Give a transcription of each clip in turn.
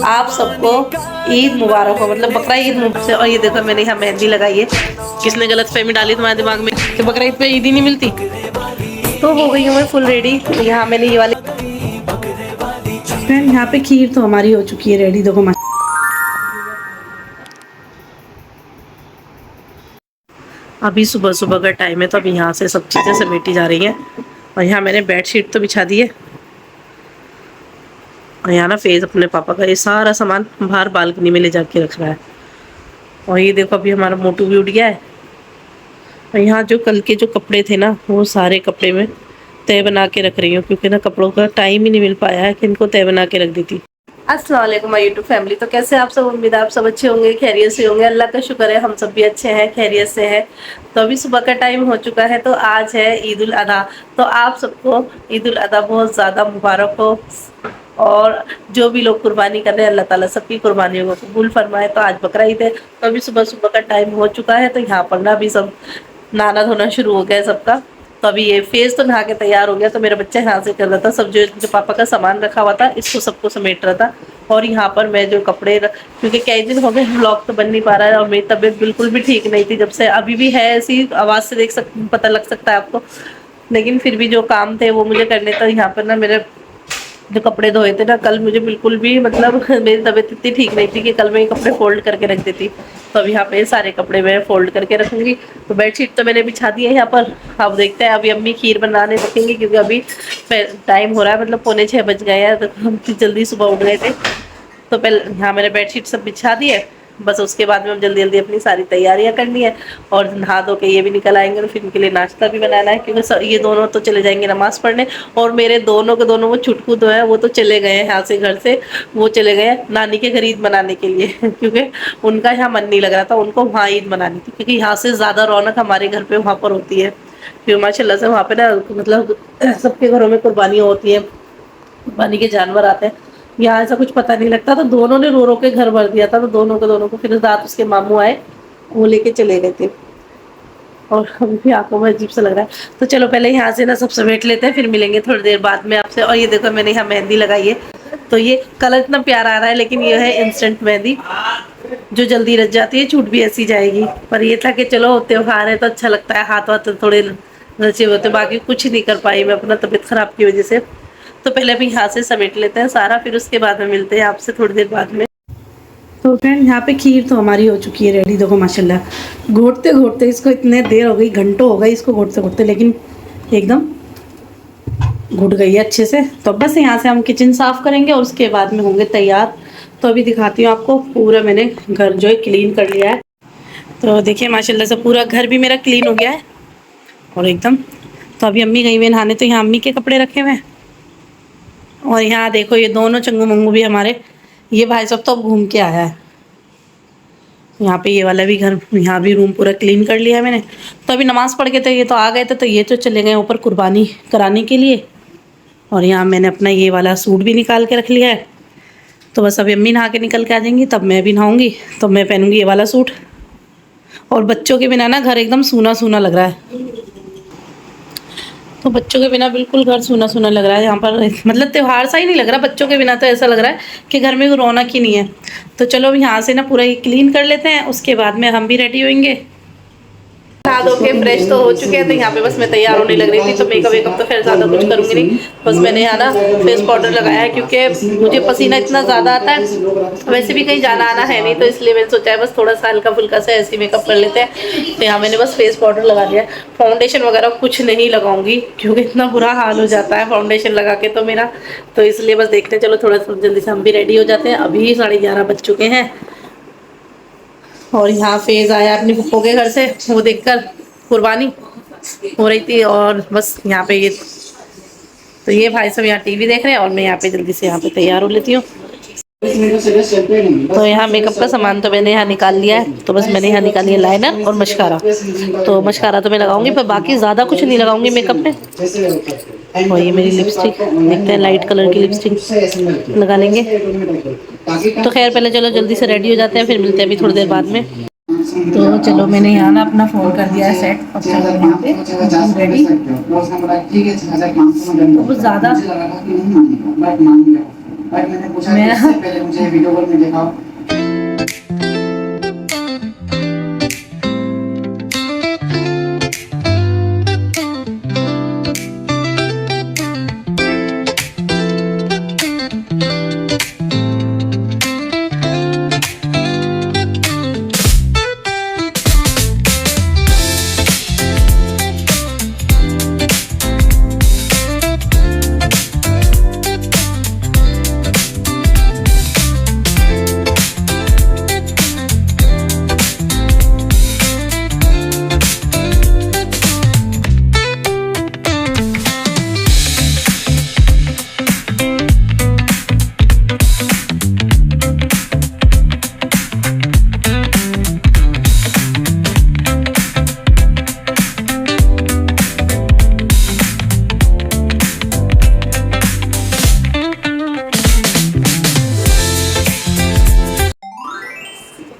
आप सबको ईद मुबारक हो, मतलब बकरा ईद मुबारक से। और ये देखो मैंने यहाँ मेहंदी लगाई है। किसने गलत फहमी डाली तुम्हारे दिमाग में कि बकरा ईद पे ईद ही नहीं मिलती। तो हो गई हूँ मैं फुल रेडी। तो यहाँ मैंने ये वाली फ्रेंड, यहाँ पे खीर तो हमारी हो चुकी है रेडी, देखो। अभी सुबह सुबह का टाइम है, तो अभी यहाँ से सब चीज़ें समेटी जा रही हैं। और यहाँ मैंने बेडशीट तो बिछा दी है। और यहाँ ना फेज अपने पापा का ये सारा सामान बाहर बालकनी में ले जाके रख रहा है। और ये देखो अभी हमारा मोटू भी उठ गया है। और यहाँ जो कल के जो कपड़े थे ना, वो सारे कपड़े में तय बना के रख रही हूँ, क्योंकि ना कपड़ों का टाइम ही नहीं मिल पाया है कि इनको तय बना के रख दी थी। अस्सलाम वालेकुम माय यूट्यूब फैमिली। तो कैसे आप सब, उम्मीद है आप सब अच्छे होंगे, खैरियत से होंगे। अल्लाह का शुक्र है हम सब भी अच्छे हैं, खैरियत से हैं। तो अभी सुबह का टाइम हो चुका है। तो आज है ईद उल अधा। तो आप सबको ईद उल अधा बहुत ज़्यादा मुबारक हो। और जो भी लोग कुर्बानी कर रहे हैं, अल्लाह ताला सबकी कुर्बानियों को कबूल फरमाए। तो आज बकरा ईद है। तो अभी सुबह सुबह का टाइम हो चुका है। तो यहाँ पर ना अभी सब नहाना धोना शुरू हो गया है सबका। तो अभी ये फेस तो नहा के तैयार हो गया। तो मेरा बच्चा यहाँ से कर रहा था सब, जो पापा का सामान रखा हुआ था इसको सबको समेट रहा था। और यहाँ पर मैं जो कपड़े क्योंकि कई दिन हो गए व्लॉग तो बन नहीं पा रहा है, और मेरी तबीयत बिल्कुल भी ठीक नहीं थी जब से। अभी भी है ऐसी, आवाज़ से पता लग सकता है आपको। लेकिन फिर भी जो काम थे वो मुझे करने। तो यहाँ पर ना मेरे जो कपड़े धोए थे ना कल, मुझे बिल्कुल भी मतलब मेरी तबीयत इतनी ठीक नहीं थी कि कल मैं ये कपड़े फोल्ड करके रख देती। तो अब यहाँ पे सारे कपड़े मैं फोल्ड करके रखूंगी। तो बेडशीट तो मैंने बिछा दी है यहाँ पर। अब देखते हैं, अभी अम्मी खीर बनाने रखेंगे, क्योंकि अभी टाइम हो रहा है, मतलब 5:45 बज गए हैं। तो हम जल्दी सुबह उठ गए थे। तो पहले यहाँ मैंने बेडशीट सब बिछा दी है। बस उसके बाद में हम जल्दी जल्दी अपनी सारी तैयारियां करनी है। और नहा धो के ये भी निकल आएंगे, तो फिर इनके लिए नाश्ता भी बनाना है, क्योंकि ये दोनों तो चले जाएंगे नमाज़ पढ़ने। और मेरे दोनों के दोनों वो छुटकू तो है, वो तो चले गए हैं यहाँ से, घर से वो चले गए हैं नानी के घर ईद मनाने के लिए क्योंकि उनका यहाँ मन नहीं लग रहा था, उनको वहाँ ईद मनानी थी। क्योंकि यहाँ से ज़्यादा रौनक हमारे घर पे वहाँ पर होती है। फिर माशाल्लाह से वहाँ पे ना मतलब सबके घरों में कुर्बानियाँ होती हैं, कुर्बानी के जानवर आते हैं। यहाँ ऐसा कुछ पता नहीं लगता। तो दोनों ने रो रो के घर भर दिया था। तो दोनों के दोनों को फिर रात उसके मामू आए, वो लेके चले गए थे। और अभी भी आंखों में अजीब सा लग रहा है। तो चलो पहले यहाँ से ना सब समेट लेते हैं, फिर मिलेंगे थोड़ी देर बाद में आपसे। और ये देखो मैंने यहाँ मेहंदी लगाई है। तो ये कलर इतना प्यारा आ रहा है, लेकिन ये है इंस्टेंट मेहंदी, जो जल्दी रच जाती है, छूट भी ऐसी जाएगी। पर ये था कि चलो त्योहार है तो अच्छा लगता है, हाथ वाथ थोड़े रचे होते। बाकी कुछ नहीं कर पाई मैं अपना तबीयत खराब की वजह से। तो पहले अभी यहाँ से समेट लेते हैं सारा, फिर उसके बाद में मिलते हैं आपसे थोड़ी देर बाद में। तो फ्रेंड, यहाँ पे खीर तो हमारी हो चुकी है रेडी, देखो माशाल्लाह। घोटते घोटते इसको इतने देर हो गई, घंटों हो गई इसको घोटते घोटते, लेकिन एकदम घुट गई है अच्छे से। तो बस यहाँ से हम किचन साफ़ करेंगे और उसके बाद में होंगे तैयार। तो अभी दिखाती हूँ आपको, पूरा मैंने घर जो है क्लीन कर लिया है। तो देखिए माशाल्लाह से पूरा घर भी मेरा क्लीन हो गया है और एकदम। तो अभी अम्मी गई हुई नहाने, तो यहाँ अम्मी के कपड़े रखे हुए हैं। और यहाँ देखो ये दोनों चंगू मंगू भी हमारे, ये भाई साहब तो अब घूम के आया है। यहाँ पे ये वाला भी घर, यहाँ भी रूम पूरा क्लीन कर लिया है मैंने। तो अभी नमाज़ पढ़ के तो ये तो आ गए थे, तो ये तो चले गए ऊपर कुर्बानी कराने के लिए। और यहाँ मैंने अपना ये वाला सूट भी निकाल के रख लिया है। तो बस अभी अम्मी नहा के निकल के आ जाएंगी, तब मैं भी नहाऊंगी, तो मैं पहनूंगी ये वाला सूट। और बच्चों के बिना ना घर एकदम सूना सूना लग रहा है। तो बच्चों के बिना बिल्कुल घर सूना सूना लग रहा है यहाँ पर, मतलब त्योहार सा ही नहीं लग रहा बच्चों के बिना। तो ऐसा लग रहा है कि घर में रौनक ही नहीं है। तो चलो यहाँ से ना पूरा ये क्लीन कर लेते हैं, उसके बाद में हम भी रेडी होंगे। नहा धो के फ्रेश तो हो चुके हैं। तो यहाँ पे बस मैं तैयार होने लग रही थी। तो मेकअप वेकअप तो खैर ज़्यादा कुछ करूँगी नहीं, बस मैंने यहाँ ना फेस पाउडर लगाया है, क्योंकि मुझे पसीना इतना ज़्यादा आता है। वैसे भी कहीं जाना आना है नहीं, तो इसलिए मैंने सोचा है बस थोड़ा सा हल्का फुल्का सा ऐसे मेकअप कर लेते हैं। तो यहाँ मैंने बस फेस पाउडर लगा दिया है। फाउंडेशन वगैरह कुछ नहीं लगाऊंगी, क्योंकि इतना बुरा हाल हो जाता है फाउंडेशन लगा के तो मेरा। तो इसलिए बस देखते चलो थोड़ा सा जल्दी से हम भी रेडी हो जाते हैं। अभी 11:30 बज चुके हैं। और यहाँ फेज आया अपनी पप्पो के घर से, वो देखकर कुर्बानी हो रही थी। और बस यहाँ पे ये, तो ये भाई सब यहाँ टीवी देख रहे हैं, और मैं यहाँ पे जल्दी से यहाँ पे तैयार हो लेती हूँ। तो यहाँ मेकअप का सामान तो मैंने यहाँ निकाल लिया है। तो बस मैंने यहाँ निकाल लिया लाइनर और मस्कारा। तो मस्कारा तो मैं लगाऊंगी, पर बाकी ज़्यादा कुछ नहीं लगाऊंगी मेकअप में। और ये मेरी लिपस्टिक, देखते हैं लाइट कलर की लिपस्टिक लगा लेंगे। तो खैर पहले चलो जल्दी से रेडी हो जाते हैं, फिर मिलते हैं अभी थोड़ी देर बाद में। तो चलो मैंने यहाँ ना अपना फ़ोन कर दिया है सेट। अब चलो यहाँ पे रेडी। तो ज़्यादा बट मैंने पूछा कि इससे पहले मुझे वीडियो कॉल में देखा।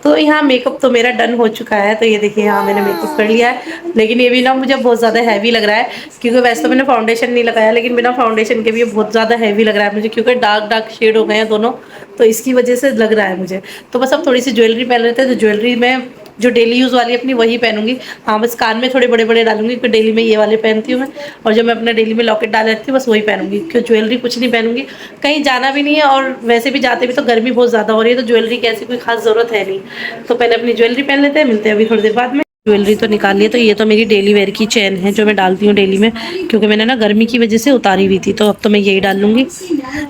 तो यहाँ मेकअप तो मेरा डन हो चुका है। तो ये देखिए यहाँ मैंने मेकअप कर लिया है, लेकिन ये भी ना मुझे बहुत ज़्यादा हैवी लग रहा है, क्योंकि वैसे तो मैंने फाउंडेशन नहीं लगाया, लेकिन बिना फाउंडेशन के भी ये बहुत ज़्यादा हैवी लग रहा है मुझे, क्योंकि डार्क डार्क शेड हो गए हैं दोनों, तो इसकी वजह से लग रहा है मुझे। तो बस अब थोड़ी सी ज्वेलरी पहन लेते हैं, तो ज्वेलरी में जो डेली यूज़ वाली अपनी वही पहनूंगी। हाँ, बस कान में थोड़े बड़े बड़े डालूंगी, क्योंकि डेली में ये वाले पहनती हूँ मैं, और जब मैं अपना डेली में लॉकेट डाल लेती हूँ बस वही पहनूंगी, क्योंकि ज्वेलरी कुछ नहीं पहनूंगी, कहीं जाना भी नहीं है, और वैसे भी जाते भी तो गर्मी बहुत ज़्यादा हो रही है, तो ज्वेलरी की ऐसी कोई खास ज़रूरत है नहीं। तो पहले अपनी ज्वेलरी पहन लेते हैं, मिलते हैं अभी थोड़ी देर बाद में। ज्वेलरी तो निकाल लिया। तो ये तो मेरी डेली वेयर की चेन है जो मैं डालती हूँ डेली में, क्योंकि मैंने ना गर्मी की वजह से उतारी हुई थी, तो अब तो मैं यही डाल लूँगी।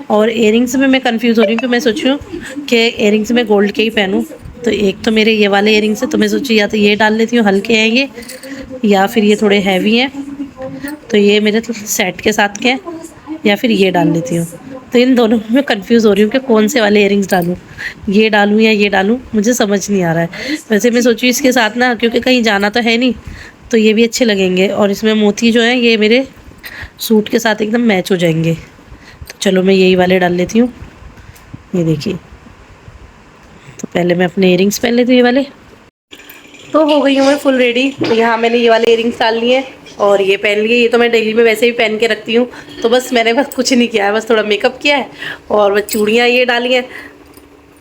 और इयरिंग्स में मैं कंफ्यूज हो रही हूँ, कि मैं सोचूँ कि इयरिंग्स में गोल्ड के ही पहनूँ। तो एक तो मेरे ये वाले इयरिंग्स है, तो मैं सोची या तो ये डाल लेती हूँ, हल्के हैं ये, या फिर ये थोड़े हैवी हैं, तो ये मेरे सेट के साथ के हैं, या फिर ये डाल लेती हूँ। तो इन दोनों में मैं कंफ्यूज हो रही हूँ कि कौन से वाले इयरिंग्स डालूँ, ये डालूँ या ये डालूँ, मुझे समझ नहीं आ रहा है। वैसे मैं सोची इसके साथ ना, क्योंकि कहीं जाना तो है नहीं, तो ये भी अच्छे लगेंगे, और इसमें मोती जो है ये मेरे सूट के साथ एकदम मैच हो जाएंगे। तो चलो मैं यही वाले डाल लेती हूँ। ये देखिए, तो पहले मैं अपने इयरिंग्स पहन लेती हूँ ये वाले। तो हो गई हूँ मैं फुल रेडी। तो यहाँ मैंने ये वाले इयरिंग्स डाल लिए और ये पहन लिए। ये तो मैं डेली में वैसे भी पहन के रखती हूँ। तो बस मैंने बस कुछ नहीं किया है, बस थोड़ा मेकअप किया है और बस चूड़ियाँ ये डाली हैं।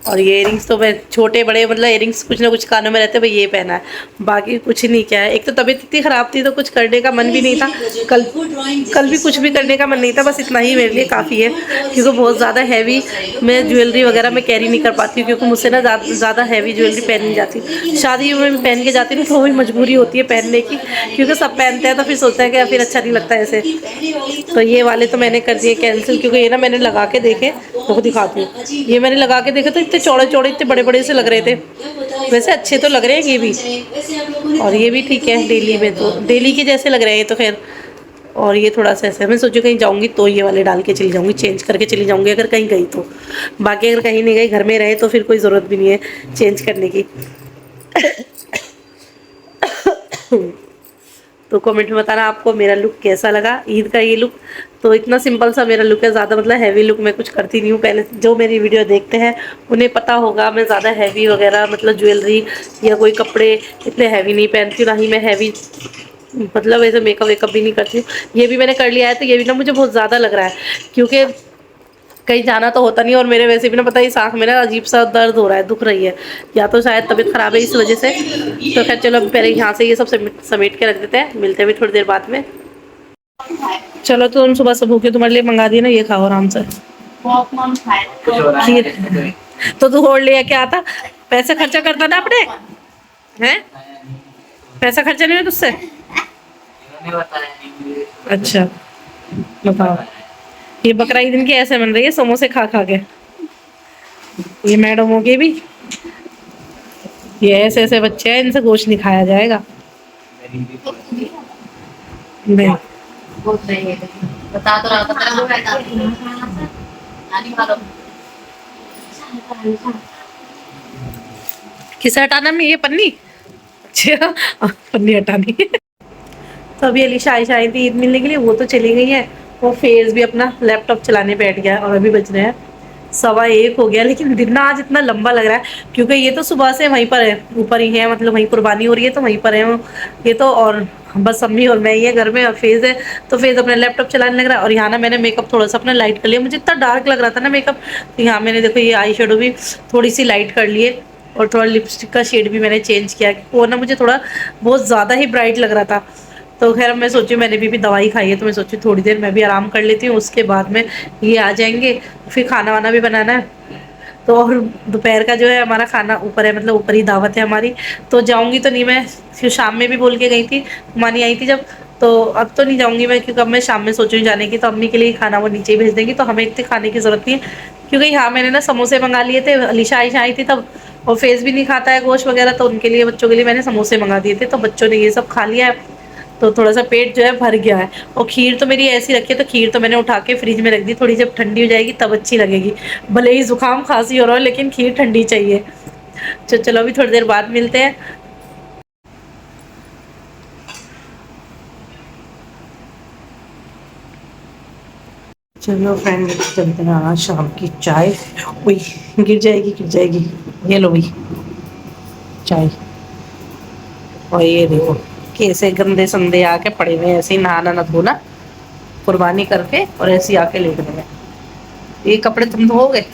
और ये इयरिंग्स तो मैं छोटे बड़े मतलब इयरिंग्स कुछ ना कुछ कानों में रहते हैं, भाई ये पहना है, बाकी कुछ नहीं किया है। एक तो तबीयत इतनी ख़राब थी तो कुछ करने का मन भी नहीं था, कल भी कुछ भी करने का मन नहीं था। बस इतना ही मेरे लिए काफ़ी है, क्योंकि बहुत ज़्यादा हैवी मैं ज्वेलरी वगैरह मैं कैरी नहीं कर पाती हूँ, क्योंकि मुझसे ना ज़्यादा हैवी ज्वेलरी पहन नहीं जाती। शादी में पहन के जाती हूँ तो वही मजबूरी होती है पहनने की, क्योंकि सब पहनते हैं तो फिर सोचते हैं कि फिर अच्छा नहीं लगता ऐसे। तो ये वाले तो मैंने कर दिए कैंसिल, क्योंकि ये ना मैंने लगा के देखे, तो दिखाती हूँ, ये मैंने लगा के देखे तो इतने चौड़े चौड़े इतने बड़े बड़े से लग रहे थे। वैसे अच्छे तो लग रहे हैं ये भी, और ये भी ठीक है, डेली में तो डेली के जैसे लग रहे हैं ये तो खैर। और ये थोड़ा सा ऐसे मैं सोचू कहीं जाऊंगी तो ये वाले डाल के चली जाऊंगी, चेंज करके चली जाऊंगी अगर कहीं गई तो। बाकी अगर कहीं नहीं गई, घर में रहे, तो फिर कोई ज़रूरत भी नहीं है चेंज करने की। तो कमेंट में बताना आपको मेरा लुक कैसा लगा, ईद का ये लुक। तो इतना सिंपल सा मेरा लुक है, ज़्यादा मतलब हैवी लुक मैं कुछ करती नहीं हूँ। पहले जो मेरी वीडियो देखते हैं उन्हें पता होगा, मैं ज़्यादा हैवी वगैरह मतलब ज्वेलरी या कोई कपड़े इतने हैवी नहीं पहनती हूँ, ना ही मैं हैवी मतलब ऐसे मेकअप वेकअप भी नहीं करती हूँ। ये भी मैंने कर लिया है, तो ये भी ना मुझे बहुत ज़्यादा लग रहा है, क्योंकि कहीं जाना तो होता नहीं, और मेरे वैसे भी ना पता ही सांस में ना अजीब सा दर्द हो रहा है, दुख रही है, या तो शायद तबीयत ख़राब है इस वजह से। तो खैर चलो अब पहले यहाँ से ये सब समेट के रख देते हैं, मिलते हैं भी थोड़ी देर बाद में। चलो तो तुम सुबह से भूखे, तुम्हारे लिए मंगा दिए ना, ये खाओ आराम से खीर। तो तू और ले क्या आता, पैसे खर्चा करता ना अपने, हैं पैसा खर्चा नहीं हुआ तुझसे? अच्छा बताओ, ये बकरा ईद की ऐसे बन रही है समोसे खा खा के। ये मैडमों के भी ये ऐसे ऐसे बच्चे हैं, इनसे गोश्त नहीं खाया जाएगा। नहीं बता तो रहा था। किसे हटाना में ये पन्नी? अच्छा पन्नी हटानी है। तो अभी अलीशा आयशा आई थी ईद मिलने के लिए, वो तो चली गई है। वो फेज भी अपना लैपटॉप चलाने बैठ गया है, और अभी बज रहे हैं 1:15 हो गया, लेकिन दिन ना आज इतना लंबा लग रहा है क्योंकि ये तो सुबह से वहीं पर है, ऊपर ही है, मतलब वहीं कुर्बानी हो रही है तो वहीं पर है ये तो। और बस अम्मी और मैं ही है घर में, और फेज है तो फेज अपना लैपटॉप चलाने लग रहा है। और यहाँ ना मैंने मेकअप थोड़ा सा अपना लाइट कर लिया, मुझे इतना डार्क लग रहा था ना मेकअप, तो यहाँ मैंने देखो ये आई शेडो भी थोड़ी सी लाइट कर लिए, और थोड़ा लिपस्टिक का शेड भी मैंने चेंज किया, वो ना मुझे थोड़ा बहुत ज़्यादा ही ब्राइट लग रहा था। तो खैर मैं सोची, मैंने भी दवाई खाई है तो मैं सोची थोड़ी देर मैं भी आराम कर लेती हूँ, उसके बाद में ये आ जाएंगे, फिर खाना वाना भी बनाना है। तो और दोपहर का जो है हमारा खाना ऊपर है, मतलब ऊपर ही दावत है हमारी, तो जाऊंगी तो नहीं मैं, फिर शाम में भी बोल के गई थी, मानी आई थी जब, तो अब तो नहीं जाऊंगी मैं, क्योंकि अब मैं शाम में सोच रही हूँ जाने की, तो अम्मी के लिए खाना वो नीचे ही भेज देंगी, तो हमें इतने खाने की जरूरत नहीं है। क्योंकि यहाँ मैंने ना समोसे मंगा लिए थे, अलीशा आयशा आई थी तब, और फेस भी नहीं खाता है गोश्त वगैरह, तो उनके लिए, बच्चों के लिए मैंने समोसे मंगा दिए थे, तो बच्चों ने ये सब खा लिया है, तो थोड़ा सा पेट जो है भर गया है। और खीर तो मेरी ऐसी रखी है, तो खीर तो मैंने उठा के फ्रिज में रख दी, थोड़ी जब ठंडी हो जाएगी तब अच्छी लगेगी, भले ही जुकाम खांसी हो रहा हो लेकिन खीर ठंडी चाहिए। तो चलो अभी थोड़ी देर बाद मिलते हैं। चलो फ्रेंड चलते हैं, आज शाम की चाय, वही गिर जाएगी गिर जाएगी, ये लो भाई चाय। और ये देखो कैसे गंदे संदे आके पड़े हुए हैं, ऐसे ही नहाना ना धोना कुर्बानी करके, और ऐसे ही आके लेट गए। ये कपड़े तुम धोगे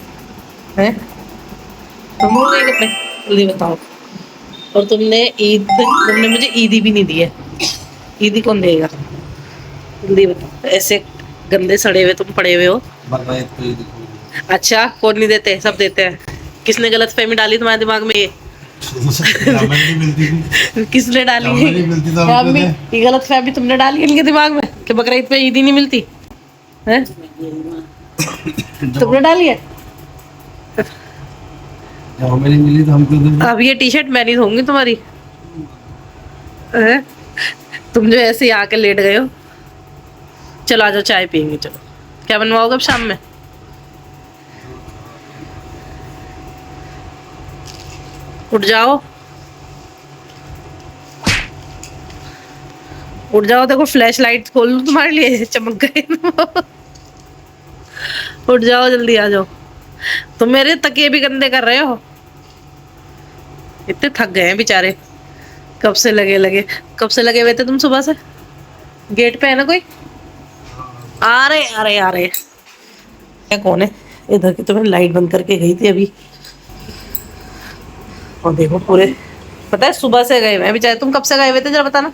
हैं, तुम धो गए कपड़े, जल्दी बताओ। और तुमने मुझे ईदी भी नहीं दी है, ईदी कौन देगा, जल्दी बताओ। ऐसे गंदे सड़े हुए तुम पड़े हुए हो। अच्छा कौन नहीं देते, सब देते हैं। किसने गलत फहमी डाली तुम्हारे दिमाग में ये किसने डाली है अम्मी, ये गलत फहमी तुमने डाली इनके दिमाग में कि बकरीद पे ईदी नहीं मिलती है, तुमने डाली है। मिली तो हमको अब ये टी शर्ट मैं नहीं धोऊंगी तुम्हारी, हैं? तुम जो ऐसे ही आके लेट गए हो। चलो आ जाओ चाय पियेंगे, चलो क्या बनवाओगे अब शाम में। उठ जाओ उठ जाओ, देखो फ्लैश लाइट खोल लूं तुम्हारे लिए, चमक गए उठ जाओ जल्दी आ जाओ, तुम मेरे तकिए भी गंदे कर रहे हो, इतने थक गए हैं बेचारे, कब से लगे हुए थे तुम सुबह से। गेट पे है ना कोई, आ रहे आ रहे आ रहे, क्या कौन है इधर की, तो मैं लाइट बंद करके गई थी अभी। और देखो पूरे, पता है सुबह से गए हुए हैं बेचारे, तुम कब से गए हुए थे जरा बताना।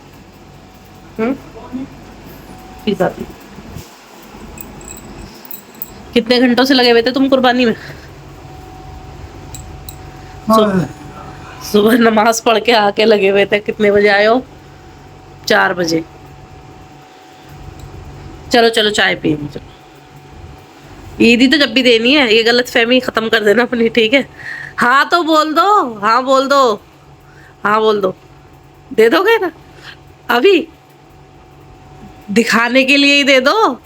पिज्जा कितने घंटों से लगे हुए थे तुम कुर्बानी में। सुबह नमाज पढ़ के आके लगे हुए थे, कितने बजे आए हो, 4 बजे। चलो चलो चाय पियेंगे, चलो ईदी तो जब भी देनी है, ये गलत फहमी खत्म कर देना अपनी, ठीक है। हाँ तो बोल दो, हाँ बोल दो, हाँ बोल दो, दे दोगे ना अभी, दिखाने के लिए ही दे दो,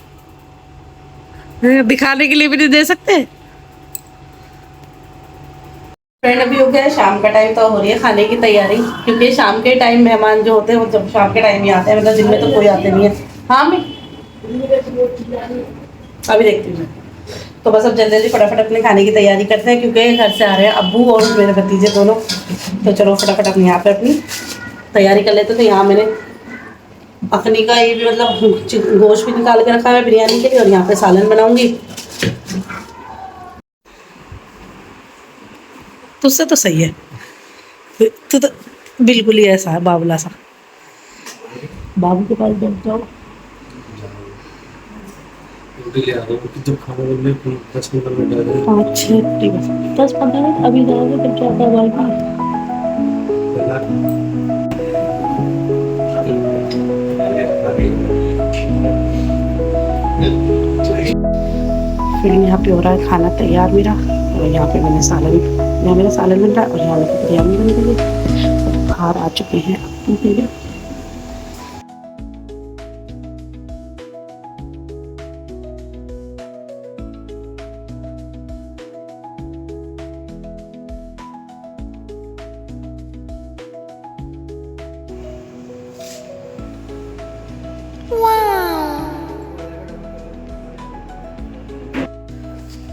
दिखाने के लिए भी नहीं दे सकते। फ्रेंड अभी हो गया है शाम का टाइम, तो हो रही है खाने की तैयारी, क्योंकि शाम के टाइम मेहमान जो होते हैं वो जब शाम के टाइम ही आते हैं, मतलब दिन में तो कोई आते नहीं है। हाँ मैं अभी देखती हूँ। तो बस अब जल्दी जल्दी फटाफट अपने खाने की तैयारी करते हैं, क्योंकि घर से आ रहे हैं अब्बू और मेरे भतीजे दोनों, तो चलो फटाफट अपने यहाँ पे अपनी तैयारी कर लेते। तो यहाँ मैंने अखनी का ये भी मतलब गोश्त भी निकाल के रखा है बिरयानी के लिए, और यहाँ पे सालन बनाऊंगी। तुझसे तो सही है, तो बिल्कुल ही ऐसा है बाबला सा, बाबू के पास बैठ जाओ। जब खाना बनने 10-15 मिनट 5-6 रोटी बस, 10-15 मिनट अभी जाओगे फिर क्या होगा। फिर यहाँ पे हो रहा है खाना तैयार मेरा, और यहाँ पे मैंने सालन, यहाँ मेरा सालन बन रहा है, और यहाँ पे बिरयानी बन रही है। बाहर आ चुके हैं मेरे,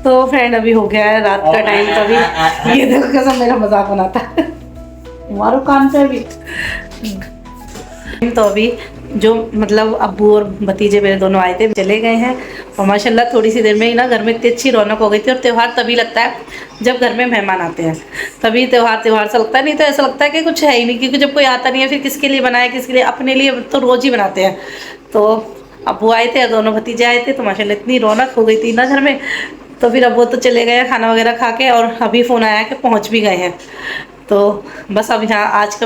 तो फ्रेंड अभी हो गया है रात का टाइम, तभी ये देखो कैसा मेरा मजाक बनाता है, मारो कान पे अभी। तो अभी जो मतलब अब्बू और भतीजे मेरे दोनों आए थे, चले गए हैं, और माशाल्लाह थोड़ी सी देर में ही ना घर में इतनी अच्छी रौनक हो गई थी। और त्यौहार तभी लगता है जब घर में मेहमान आते हैं, तभी त्यौहार सा लगता है, नहीं तो ऐसा लगता है कि कुछ है ही नहीं, क्योंकि जब कोई आता नहीं है फिर किसके लिए बनाए, किसके लिए, अपने लिए तो रोज़ ही बनाते हैं। तो अब्बू आए थे और दोनों भतीजे आए थे, तो माशाल्लाह इतनी रौनक हो गई थी ना घर में। तो फिर अब वो तो चले गए खाना वगैरह खा के, और अभी फ़ोन आया कि पहुंच भी गए हैं। तो बस अब यहाँ आज की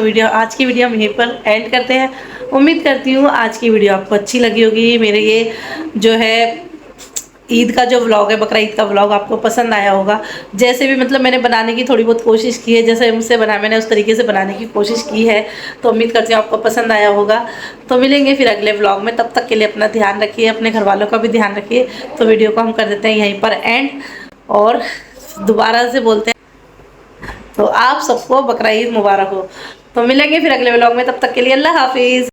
वीडियो हम यहीं पर एंड करते हैं। उम्मीद करती हूँ आज की वीडियो आपको अच्छी लगी होगी। मेरे ये जो है ईद का जो व्लॉग है, बकरा ईद का व्लॉग आपको पसंद आया होगा। जैसे भी मतलब मैंने बनाने की थोड़ी बहुत कोशिश की है, जैसे मुझसे बनाया मैंने उस तरीके से बनाने की कोशिश की है, तो उम्मीद करती हूँ आपको पसंद आया होगा। तो मिलेंगे फिर अगले व्लॉग में, तब तक के लिए अपना ध्यान रखिए, अपने घर वालों का भी ध्यान रखिए। तो वीडियो को हम कर देते हैं यहीं पर एंड, और दोबारा से बोलते हैं तो आप सबको बकरा ईद मुबारक हो। तो मिलेंगे फिर अगले व्लॉग में, तब तक के लिए अल्लाह हाफिज़।